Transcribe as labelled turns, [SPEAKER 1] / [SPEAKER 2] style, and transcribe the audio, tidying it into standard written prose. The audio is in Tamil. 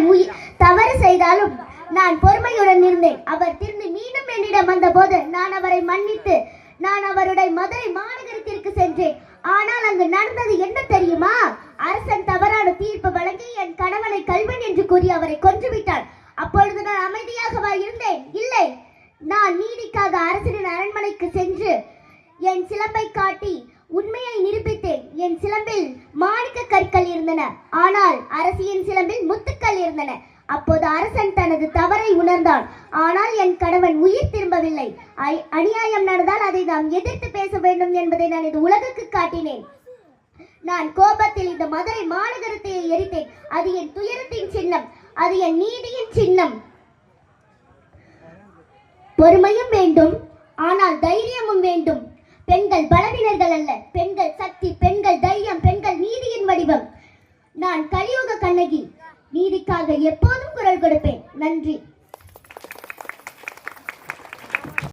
[SPEAKER 1] கணவன் தவறு செய்தாலும் நான் பொறுமையுடன் இருந்தேன். அவர் திரும்பி மீண்டும் என்னிடம் வந்தபோது நான் அவரை மன்னித்து நான் அவருடைய மதுரை மாநகரத்திற்கு சென்றேன். ஆனால் அங்கு நடந்தது என்ன தெரியுமா? அரசன் தவறான தீர்ப்பு வழங்கி என் கணவனை கல்வன் என்று கூறி அவரை கொன்றுவிட்டான். அப்பொழுது நான் அமைதியாகவா இருந்தேன்? இல்லை, நான் நீதிக்காக அரசனின் அரண்மனைக்கு சென்று என் சிலம்பை காட்டி உண்மையை நிரூபித்தேன். என் சிலம்பில் மாணிக்க கற்கள் இருந்தன, ஆனால் அரசியின் சிலம்பில் முத்துக்கள் இருந்தன. அப்போது அரசன் தனது தவறை உணர்ந்தான். ஆனால் என் கணவன் உயிர் திரும்பவில்லை. அநியாயம் நடந்தால் அதை நாம் எதிர்த்து பேச வேண்டும் என்பதை நான் இந்த உலகுக்கு காட்டினேன். நான் கோபத்தில் இந்த மதுரை மாநகரத்தை எரித்தேன். அது என் துயரத்தின் சின்னம், அது என் நீதியின் சின்னம். பொறுமையும் வேண்டும், ஆனால் தைரியமும் வேண்டும். பெண்கள் பலவீனர்கள் அல்ல, பெண்கள் சக்தி, பெண்கள் தைரியம், பெண்கள் நீதியின் வடிவம். நான் கலியுக கண்ணகி. நீதிக்காக எப்போதும் குரல் கொடுப்பேன். நன்றி.